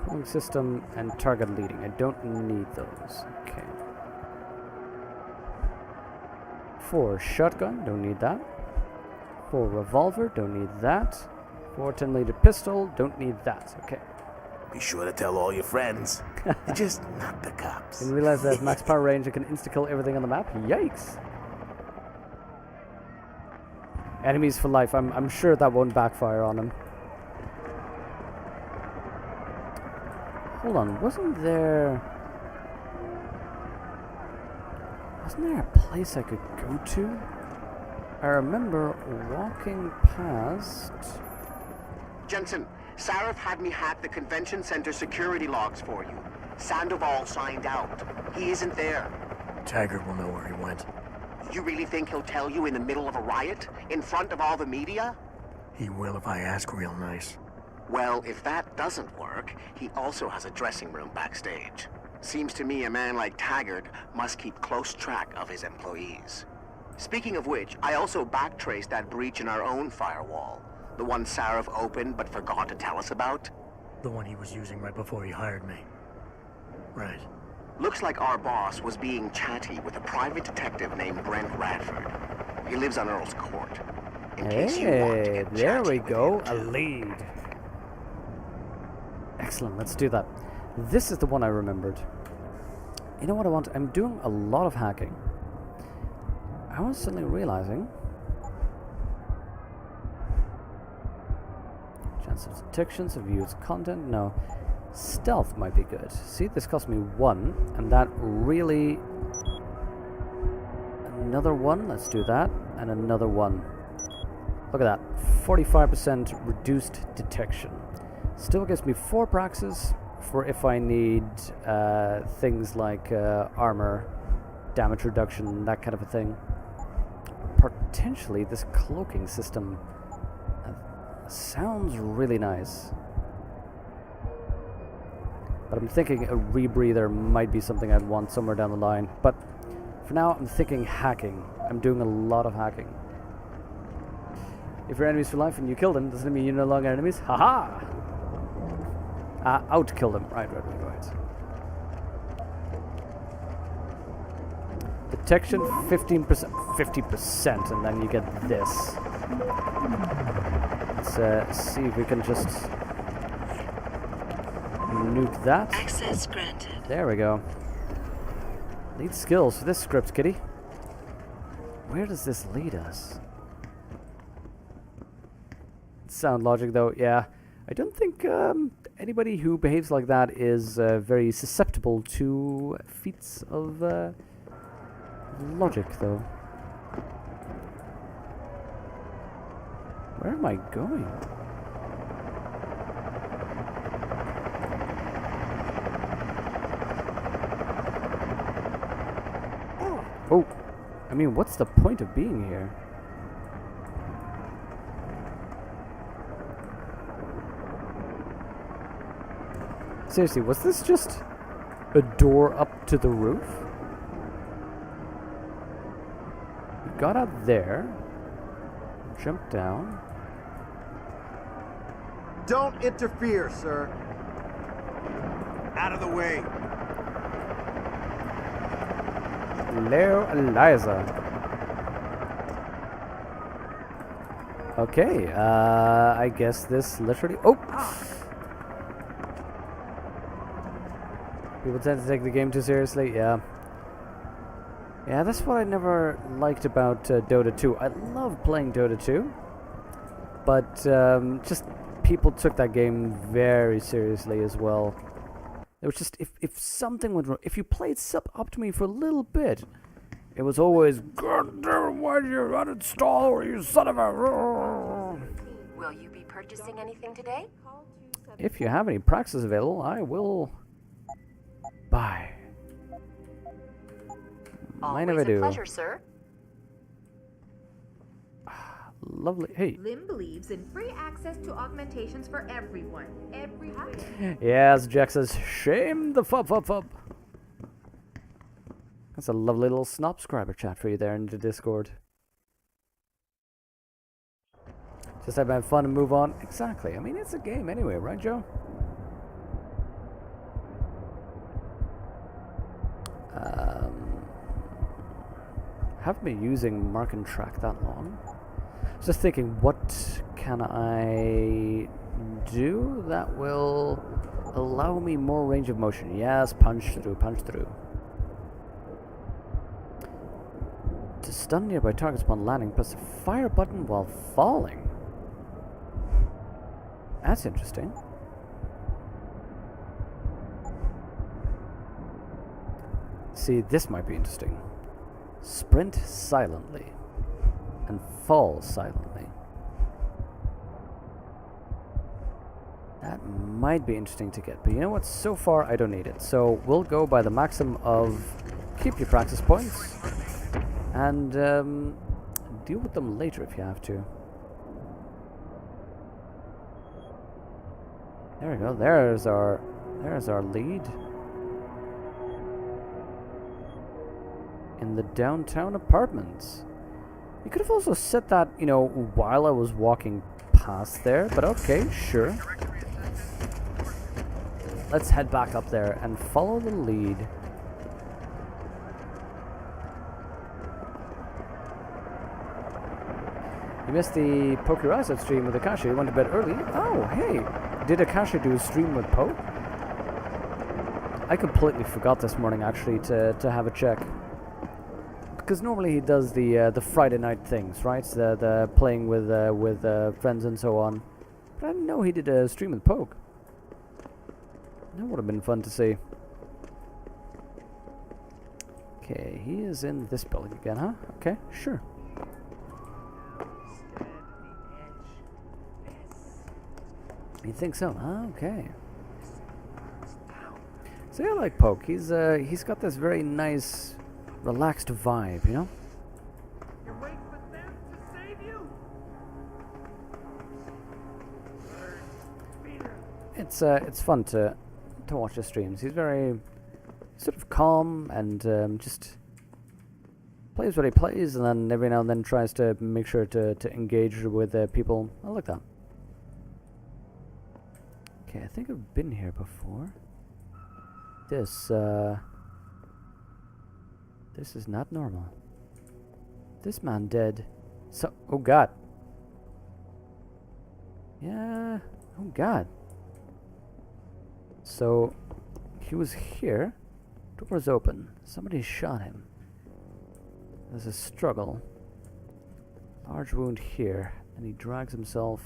Cooling system and target leading. I don't need those. Okay. 4 shotgun. Don't need that. 4 revolver. Don't need that. 4 10-liter pistol. Don't need that. Okay. Be sure to tell all your friends. Just not the cops. Didn't realize that max power range I can insta-kill everything on the map. Yikes. Enemies for life. I'm sure that won't backfire on him. Hold on, wasn't there a place I could go to? I remember walking past... Jensen, Sarif had me hack the convention center security logs for you. Sandoval signed out. He isn't there. Taggart will know where he went. You really think he'll tell you in the middle of a riot? In front of all the media? He will if I ask real nice. Well, if that doesn't work, he also has a dressing room backstage. Seems to me a man like Taggart must keep close track of his employees. Speaking of which, I also backtraced that breach in our own firewall. The one Sarif opened but forgot to tell us about. The one he was using right before he hired me. Right. Looks like our boss was being chatty with a private detective named Brent Radford. He lives on Earl's Court. In case you want to Hey, get there chatty we with go. him, A too. lead. Excellent, let's do that. This is the one I remembered. You know what I want? I'm doing a lot of hacking. I was suddenly realizing... Chance of detections, of views content, no. Stealth might be good. See, this cost me 1, and that really... Another 1, let's do that, and another 1. Look at that, 45% reduced detection. Still gives me 4 praxis for if I need things like armor, damage reduction, that kind of a thing. Potentially, this cloaking system sounds really nice. But I'm thinking a rebreather might be something I'd want somewhere down the line. But for now, I'm thinking hacking. I'm doing a lot of hacking. If you're enemies for life and you kill them, doesn't it mean you're no longer enemies? Haha! Outkill them. Right. Detection 15%, 50%, and then you get this. Let's see if we can just nuke that. Access granted. There we go. Need skills for this script, kitty. Where does this lead us? Sound logic, though, yeah. I don't think anybody who behaves like that is very susceptible to feats of logic, though. Where am I going? Oh, I mean, what's the point of being here? Seriously, was this just a door up to the roof? We got out there, jumped down. Don't interfere, sir. Out of the way. Hello, Eliza. Okay, I guess this literally... Oh! People tend to take the game too seriously, yeah. Yeah, that's what I never liked about Dota 2. I love playing Dota 2, but just people took that game very seriously as well. It was just, if something went wrong, if you played up to me for a little bit, it was always, God damn, why did you uninstall, you son of a... Will you be purchasing anything today? If you have any praxis available, I will buy. Mind if I Always a do? pleasure, sir. Lovely. Hey. Lim believes in free access to augmentations for everyone, everywhere. Yes, Jack says, shame the fub. That's a lovely little snobscriber chat for you there in the Discord. Just have fun and move on. Exactly. I mean, it's a game anyway, right, Joe? haven't been using mark and track that long. Just thinking, what can I do that will allow me more range of motion? Yes, punch through, punch through. To stun nearby targets upon landing, press the fire button while falling. That's interesting. See, this might be interesting. Sprint silently and fall silently. That might be interesting to get, but you know what? So far, I don't need it. So we'll go by the maxim of keep your practice points and deal with them later if you have to. There we go. There's our lead. In the downtown apartments. You could have also said that, you know, while I was walking past there, but okay, sure. Let's head back up there and follow the lead. You missed the Pokerizer stream with Akashi. You went to bed early. Oh, hey. Did Akashi do a stream with Poke? I completely forgot this morning, actually, to have a check. Because normally he does the Friday night things, right? The playing with friends and so on. But I didn't know he did a stream with Poke. That would have been fun to see. Okay, he is in this building again, huh? Okay, sure. You think so? Huh? Okay. So yeah, I like Poke. He's got this very nice, relaxed vibe, you know. You wait for them to save you. It's fun to watch his streams. He's very sort of calm and just plays what he plays, and then every now and then tries to make sure to engage with people. I like that. Okay, I think I've been here before. This is not normal. This man dead. So, oh god. Yeah, oh god. So, he was here. Door's open. Somebody shot him. There's a struggle. Large wound here. And he drags himself.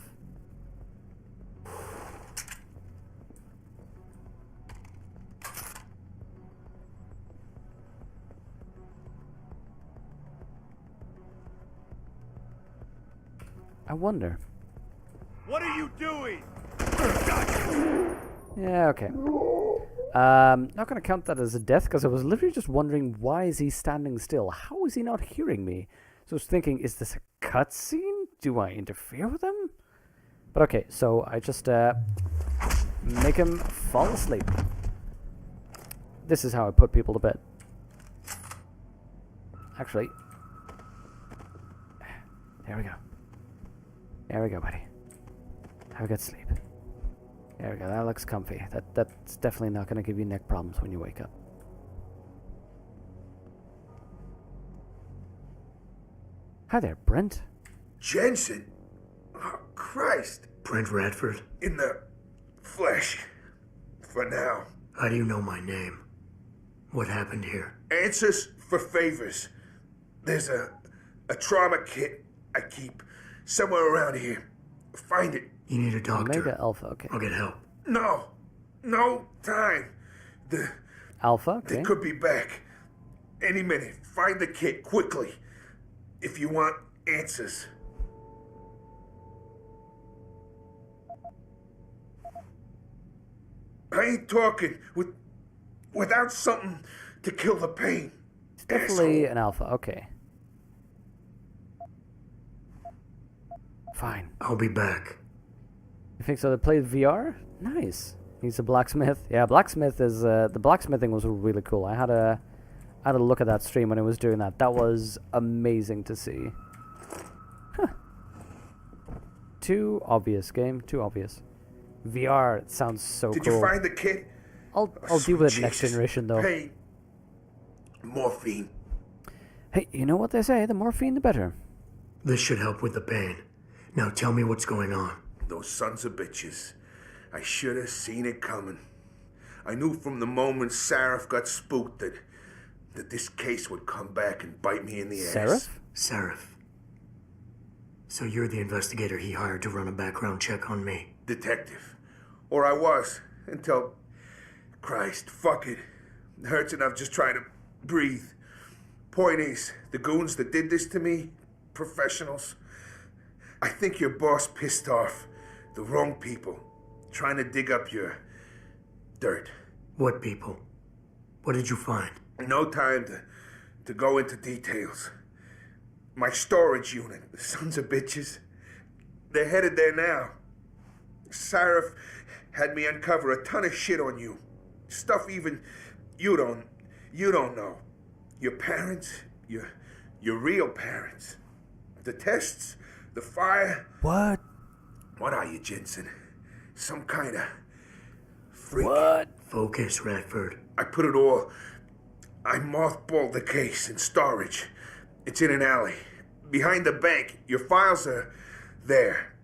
I wonder. What are you doing? Yeah, okay. Not gonna count that as a death, because I was literally just wondering, why is he standing still? How is he not hearing me? So I was thinking, is this a cutscene? Do I interfere with him? But okay, so I just make him fall asleep. This is how I put people to bed. Actually, there we go. There we go, buddy. Have a good sleep. There we go. That looks comfy. That's definitely not going to give you neck problems when you wake up. Hi there, Brent. Jensen? Oh, Christ. Brent Radford? In the flesh. For now. How do you know my name? What happened here? Answers for favors. There's a trauma kit I keep somewhere around here. Find it. You need a doctor. Omega Alpha, okay. I'll get help. No time. Alpha, okay. They could be back any minute. Find the kit quickly if you want answers. I ain't talking without something to kill the pain. It's definitely an Alpha, okay. Fine. I'll be back. You think so? They played VR? Nice. He's a blacksmith. Yeah, blacksmith is the blacksmithing was really cool. I had a look at that stream when he was doing that. That was amazing to see. Huh. Too obvious, game. Too obvious. VR sounds so cool. Did you find the kit? I'll deal with it next generation though. Pain. Morphine. Hey, you know what they say, the morphine the better. This should help with the pain. Now tell me what's going on. Those sons of bitches. I should have seen it coming. I knew from the moment Sarif got spooked that this case would come back and bite me in the ass. Sarif? Sarif. So you're the investigator he hired to run a background check on me? Detective. Or I was, until... Christ, fuck it. It hurts enough just trying to breathe. Point is, the goons that did this to me, professionals, I think your boss pissed off the wrong people, trying to dig up your dirt. What people? What did you find? No time to go into details. My storage unit, the sons of bitches, they're headed there now. Sarif had me uncover a ton of shit on you. Stuff even you don't know. Your parents, your real parents. The tests, the fire. What? What are you, Jensen? Some kind of freak? What? Focus, Radford. I put it all... I mothballed the case in storage. It's in an alley. Behind the bank. Your files are there.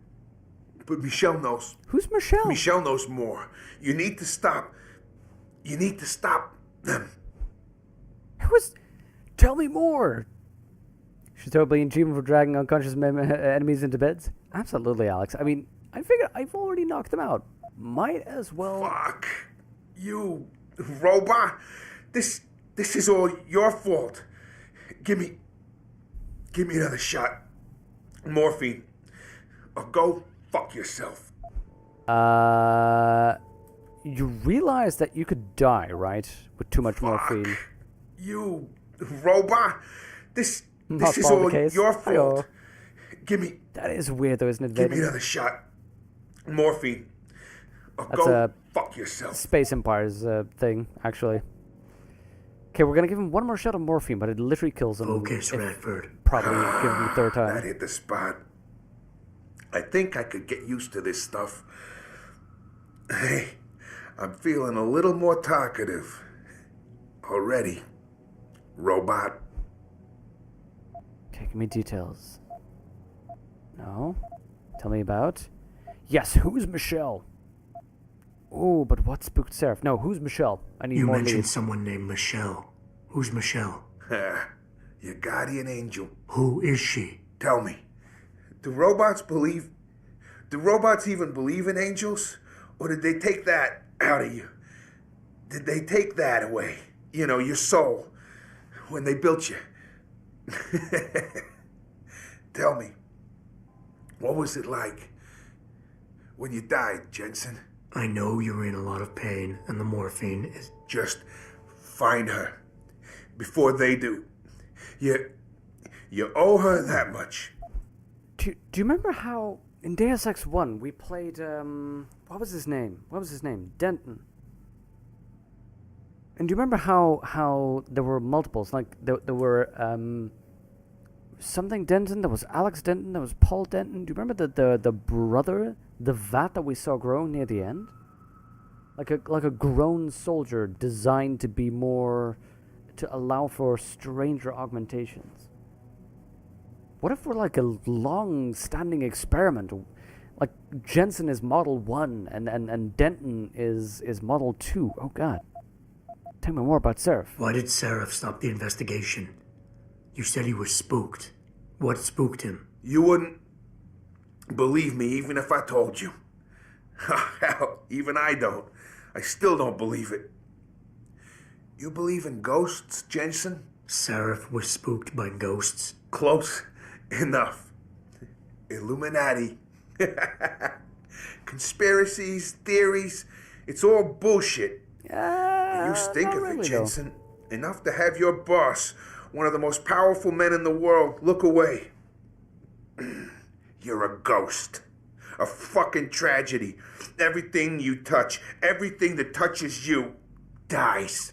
But Michelle knows. Who's Michelle? Michelle knows more. You need to stop. You need to stop them. Who is... Tell me more. She's totally in treatment for dragging unconscious enemies into beds? Absolutely, Alex. I mean, I figured I've already knocked them out. Might as well... Fuck. You robot. This is all your fault. Give me another shot. Morphine. Or go fuck yourself. You realize that you could die, right? With too much Fuck. morphine. You robot. This Not is all the all case. your fault. Ayo. Give me That is weird, though, isn't it, give me David? another shot. Morphine. Or That's go a fuck yourself. Space Empire's thing, actually. Okay, we're gonna give him one more shot of morphine, but it literally kills him. Focus, if Radford. Probably give him the third That time. hit the spot. I think I could get used to this stuff. Hey, I'm feeling a little more talkative. Already. Robot. Okay, give me details. No? Tell me about... Yes, who's Michelle? Oh, but what spooked Seraph? No, who's Michelle? I need You more mentioned leads. someone named Michelle. Who's Michelle? Your guardian angel. Who is she? Tell me, do robots even believe in angels? Or did they take that out of you? Did they take that away? You know, your soul, when they built you? Tell me, what was it like when you died, Jensen? I know you're in a lot of pain, and the morphine is... Just find her before they do. You owe her that much. Do you remember how in Deus Ex 1 we played what was his name? Denton. And do you remember how there were multiples? Like there were something Denton, there was Alex Denton, there was Paul Denton. Do you remember the brother, the vat that we saw grow near the end? Like a grown soldier designed to be more, to allow for stranger augmentations. What if we're like a long-standing experiment? Like Jensen is Model 1 and Denton is Model 2. Oh god. Tell me more about Seraph. Why did Sarif stop the investigation? You said he was spooked. What spooked him? You wouldn't believe me even if I told you. Hell, even I don't. I still don't believe it. You believe in ghosts, Jensen? Sarif was spooked by ghosts. Close enough. Illuminati. Conspiracies, theories, it's all bullshit. You stink not of really, it, though. Jensen. Enough to have your boss, one of the most powerful men in the world, look away. You're a ghost. A fucking tragedy. Everything you touch, everything that touches you, dies.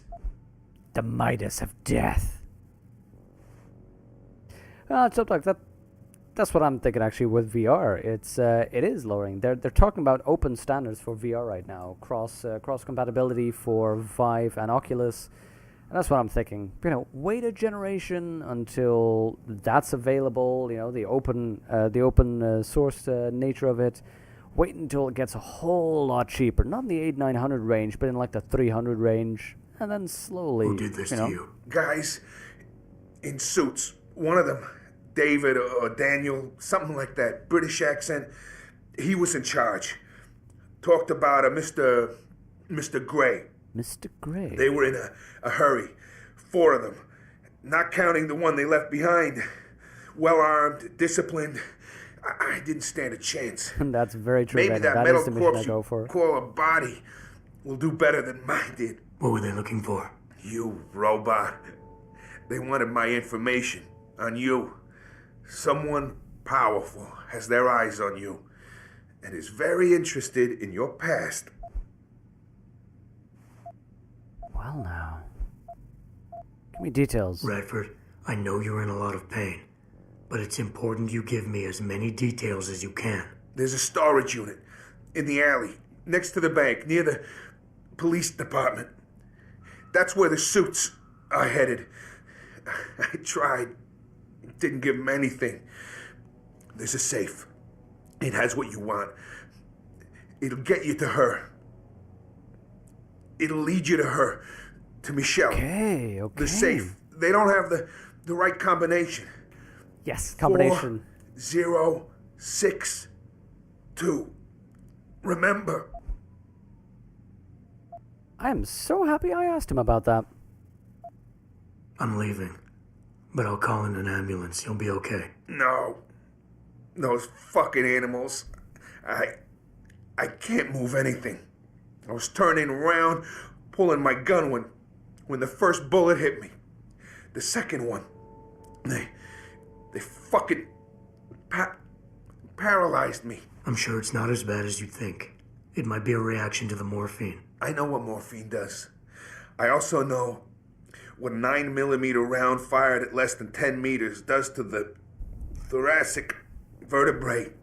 The Midas of death. Well, it's like that. That's what I'm thinking actually with VR. It is lowering. They're talking about open standards for VR right now. Cross compatibility for Vive and Oculus. And that's what I'm thinking. Wait a generation until that's available. The open source nature of it. Wait until it gets a whole lot cheaper. Not in the 800-900 range, but in like the 300 range. And then slowly. Who did this to you? Guys in suits. One of them, David or Daniel, something like that, British accent. He was in charge. Talked about a Mr. Gray. Mr. Gray. They were in a hurry. 4 of them. Not counting the one they left behind. Well-armed, disciplined. I didn't stand a chance. That's very true. Maybe that that metal is the mission I corpse go you for. call a body will do better than mine did. What were they looking for? You robot. They wanted my information on you. Someone powerful has their eyes on you and is very interested in your past. Well, now. Give me details. Radford, I know you're in a lot of pain, but it's important you give me as many details as you can. There's a storage unit in the alley, next to the bank, near the police department. That's where the suits are headed. I tried. Didn't give them anything. There's a safe. It has what you want. It'll get you to her. It'll lead you to her. To Michelle. Okay. The safe. They don't have the right combination. Yes, combination. 4062. Remember. I am so happy I asked him about that. I'm leaving, but I'll call in an ambulance. You'll be okay. No. Those fucking animals. I can't move anything. I was turning around, pulling my gun when the first bullet hit me. The second one, they fucking paralyzed me. I'm sure it's not as bad as you think. It might be a reaction to the morphine. I know what morphine does. I also know what a 9mm round fired at less than 10 meters does to the thoracic vertebrae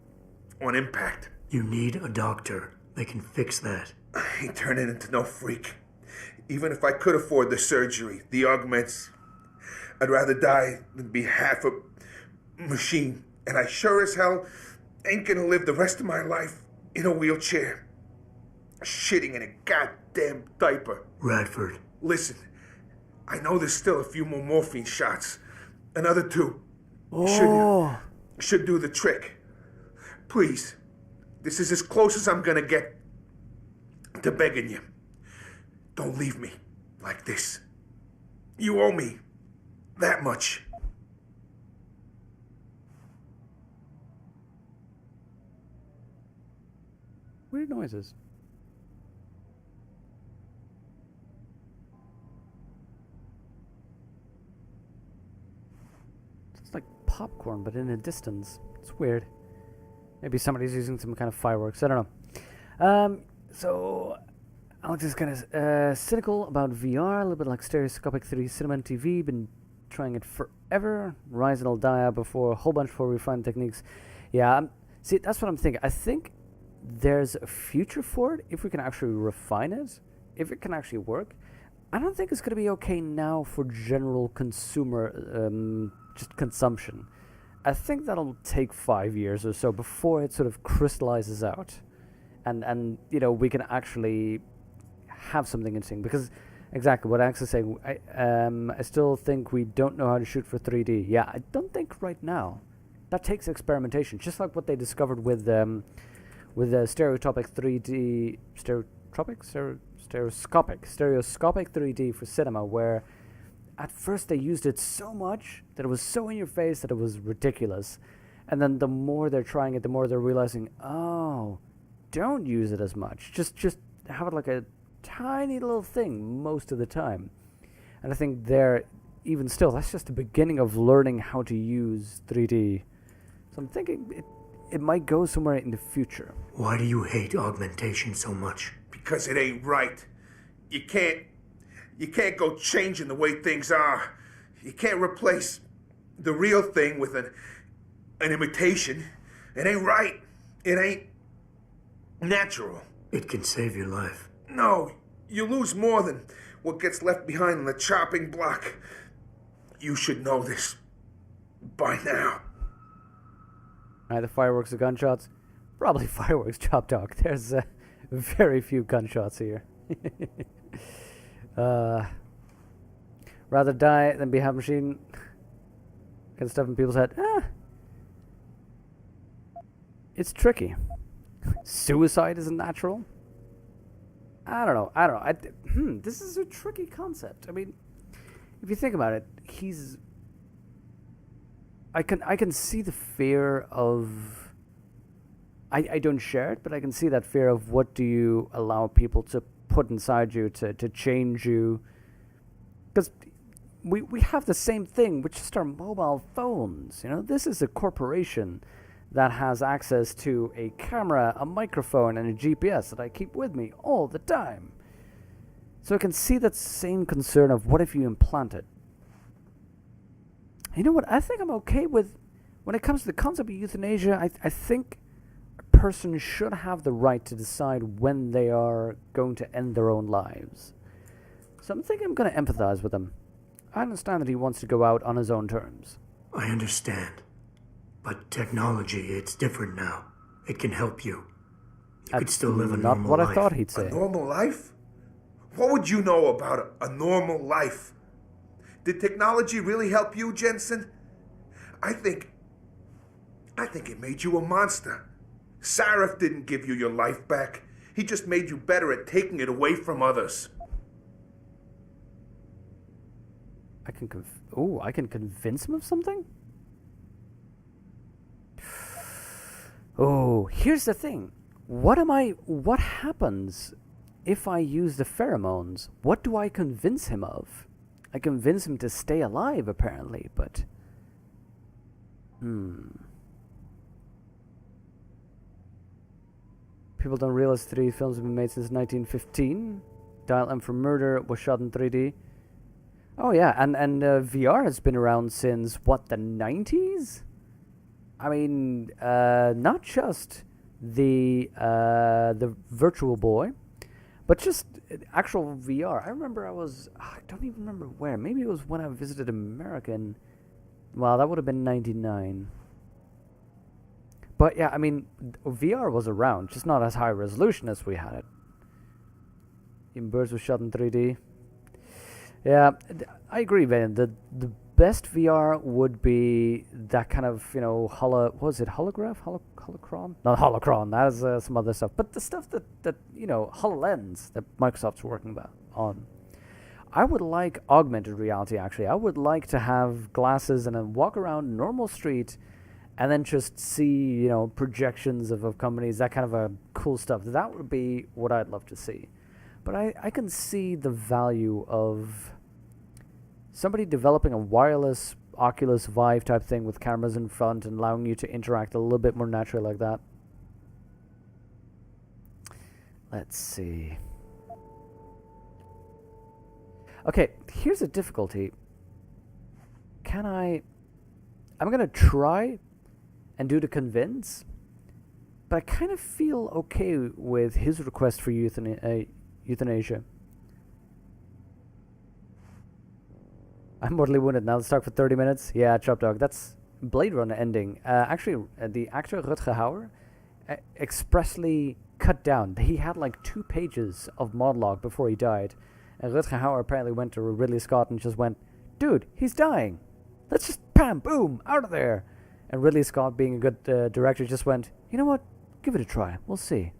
on impact. You need a doctor. They can fix that. I ain't turning into no freak. Even if I could afford the surgery, the augments, I'd rather die than be half a machine. And I sure as hell ain't gonna live the rest of my life in a wheelchair, shitting in a goddamn diaper. Radford. Listen, I know there's still a few more morphine shots. Another 2. Should do the trick. Please, this is as close as I'm gonna get to begging you. Don't leave me like this. You owe me that much. Weird noises. It's like popcorn, but in a distance. It's weird. Maybe somebody's using some kind of fireworks. I don't know. So Alex is kind of cynical about VR, a little bit like stereoscopic 3D cinema and TV. Been trying it forever. Rise and I'll die out before, a whole bunch for refined techniques. Yeah, see, that's what I'm thinking. I think there's a future for it if we can actually refine it, if it can actually work. I don't think it's going to be okay now for general consumer just consumption. I think that'll take 5 years or so before it sort of crystallizes out, and we can actually have something interesting. Because exactly what Alex is saying, I still think we don't know how to shoot for 3D. Yeah, I don't think right now. That takes experimentation, just like what they discovered with stereoscopic 3D, stereoscopic 3D for cinema, where at first they used it so much that it was so in your face that it was ridiculous. And then the more they're trying it, the more they're realizing, oh, don't use it as much. Just have it like a tiny little thing most of the time. And I think even still, that's just the beginning of learning how to use 3D. So I'm thinking it might go somewhere in the future. Why do you hate augmentation so much? Because it ain't right. You can't go changing the way things are. You can't replace the real thing with an imitation. It ain't right. It ain't natural. It can save your life. No, you lose more than what gets left behind on the chopping block. You should know this by now. The fireworks or gunshots? Probably fireworks, Chop Dog. There's very few gunshots here. Rather die than be half machine. Get stuff in people's head. It's tricky. Suicide isn't natural. I don't know. This is a tricky concept. I mean, if you think about it, I can see the fear of. I don't share it, but I can see that fear of what do you allow people to put inside you to change you. Because we have the same thing with just our mobile phones. You know, this is a corporation that has access to a camera, a microphone, and a GPS that I keep with me all the time. So I can see that same concern of what if you implant it. You know what? I think I'm okay with, when it comes to the concept of euthanasia, I think a person should have the right to decide when they are going to end their own lives. So I'm thinking I'm going to empathize with him. I understand that he wants to go out on his own terms. I understand. But technology, it's different now. It can help you. You could still live a normal life. Not what I thought he'd say. A normal life? What would you know about a normal life? Did technology really help you, Jensen? I think it made you a monster. Sarif didn't give you your life back. He just made you better at taking it away from others. I can convince him of something? Oh, here's the thing. What happens if I use the pheromones? What do I convince him of? I convince him to stay alive, apparently, but... People don't realize 3D films have been made since 1915. Dial M for Murder was shot in 3D. Oh yeah, and VR has been around since, what, the 90s? I mean, not just the Virtual Boy, but just actual VR. I remember I don't even remember where. Maybe it was when I visited America. Well, that would have been 99. But yeah, I mean, VR was around, just not as high resolution as we had it. Even Birds was shot in 3D. Yeah, I agree, Van. The best VR would be that kind of, what was it, holograph? Holocron? Not holocron, that is some other stuff. But the stuff that HoloLens that Microsoft's working on. I would like augmented reality, actually. I would like to have glasses and then walk around a normal street and then just see, projections of companies, that kind of a cool stuff. That would be what I'd love to see. But I can see the value of somebody developing a wireless Oculus Vive type thing with cameras in front and allowing you to interact a little bit more naturally like that. Let's see. Okay, here's a difficulty. I'm going to try and do the convince, but I kind of feel okay with his request for euthanasia. I'm mortally wounded. Now let's talk for 30 minutes. Yeah, Chop Dog. That's Blade Runner ending. Actually, the actor Rutger Hauer expressly cut down. He had like 2 pages of monologue before he died. And Rutger Hauer apparently went to Ridley Scott and just went, dude, he's dying. Let's just, bam, boom, out of there. And Ridley Scott, being a good director, just went, you know what? Give it a try. We'll see.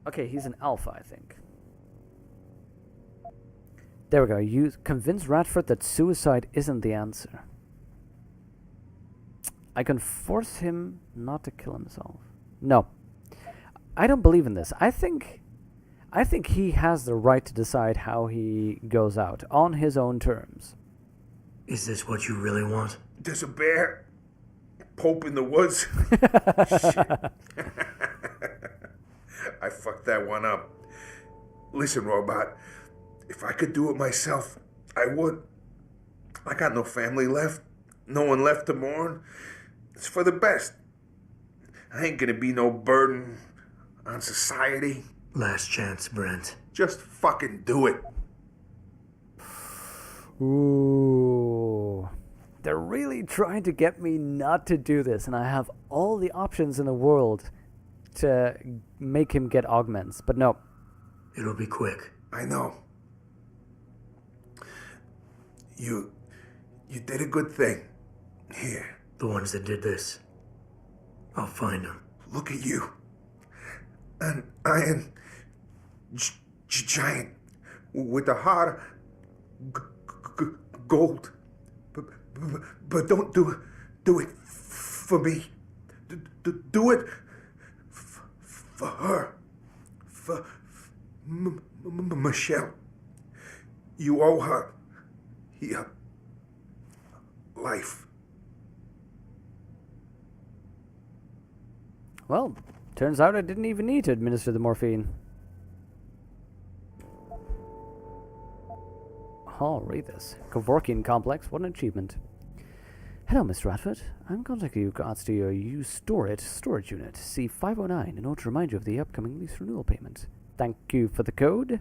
Okay, he's an alpha, I think. There we go. You convince Radford that suicide isn't the answer. I can force him not to kill himself. No. I don't believe in this. I think he has the right to decide how he goes out on his own terms. Is this what you really want? There's a bear. Pope in the woods. I fucked that one up. Listen, Robot. If I could do it myself, I would. I got no family left. No one left to mourn. It's for the best. I ain't gonna be no burden on society. Last chance, Brent. Just fucking do it. Ooh. They're really trying to get me not to do this, and I have all the options in the world to make him get augments, but no. It'll be quick. I know. You did a good thing. Here. The ones that did this. I'll find them. Look at you. An iron giant with a heart of gold. But don't do it for me. Do it for her. For Michelle. You owe her your life. Well, turns out I didn't even need to administer the morphine. I'll read this. Kevorkian Complex, what an achievement. Hello, Mr. Radford. I'm contacting you with regards to your storage unit, C509, in order to remind you of the upcoming lease renewal payment. Thank you for the code.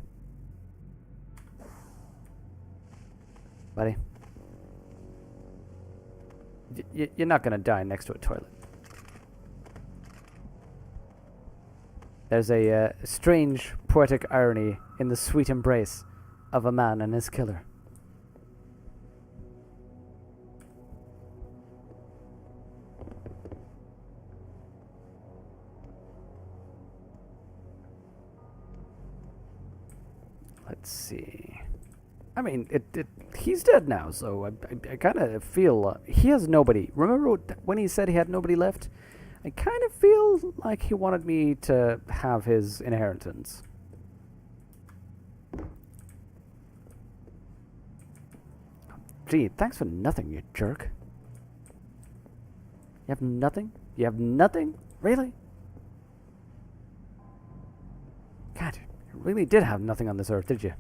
Buddy. You're not going to die next to a toilet. There's a strange poetic irony in the sweet embrace of a man and his killer. Let's see. I mean, he's dead now, so I kind of feel he has nobody. Remember when he said he had nobody left? I kind of feel like he wanted me to have his inheritance. Gee, thanks for nothing, you jerk. You have nothing? You have nothing? Really? God, you really did have nothing on this earth, did you?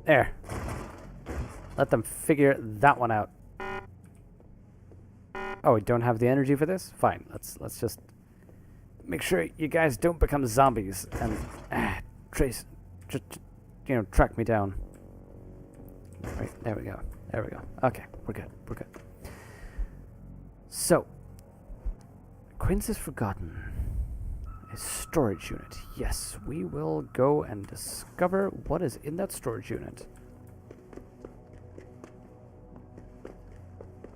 There. Let them figure that one out. Oh, we don't have the energy for this? Fine, let's just make sure you guys don't become zombies and trace, just track me down. Right, there we go. There we go. Okay, we're good. We're good. So, Quince is forgotten. A storage unit. Yes, we will go and discover what is in that storage unit.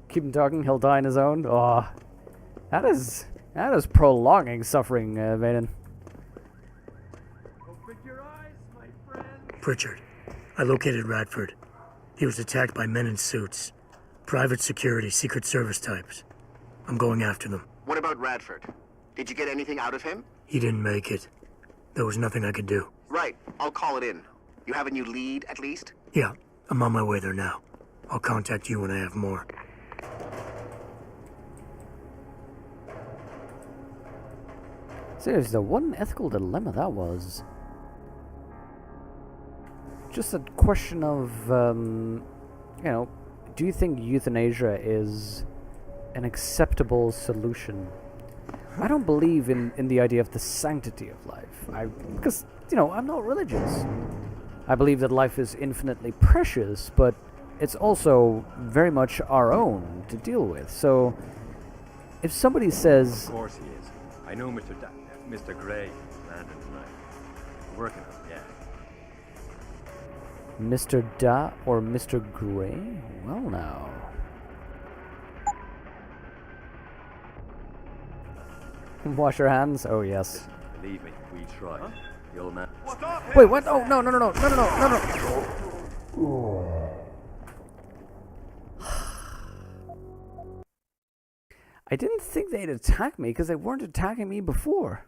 Keep him talking, he'll die on his own. Oh, that is prolonging suffering, Vaden. Open your eyes, my friend. Pritchard, I located Radford. He was attacked by men in suits. Private security, Secret Service types. I'm going after them. What about Radford? Did you get anything out of him? He didn't make it. There was nothing I could do. Right, I'll call it in. You have a new lead, at least? Yeah, I'm on my way there now. I'll contact you when I have more. Seriously, what an ethical dilemma that was. Just a question of, do you think euthanasia is an acceptable solution? I don't believe in the idea of the sanctity of life. Because, I'm not religious. I believe that life is infinitely precious, but it's also very much our own to deal with. So, if somebody says... Of course he is. I know Mr. Gray landed tonight. We're working on it, yeah. Mr. Da or Mr. Gray? Well, now... Wash your hands? Oh, yes. Believe me, we tried. Huh? The old man... Wait, what? Oh, no. I didn't think they'd attack me because they weren't attacking me before.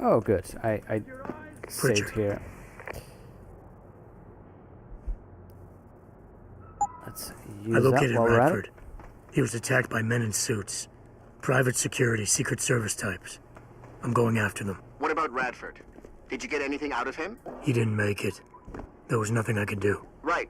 Oh, good. I saved here. Let's use I located that while we're at it. Radford. He was attacked by men in suits. Private security, Secret Service types. I'm going after them. What about Radford? Did you get anything out of him? He didn't make it. There was nothing I could do. Right,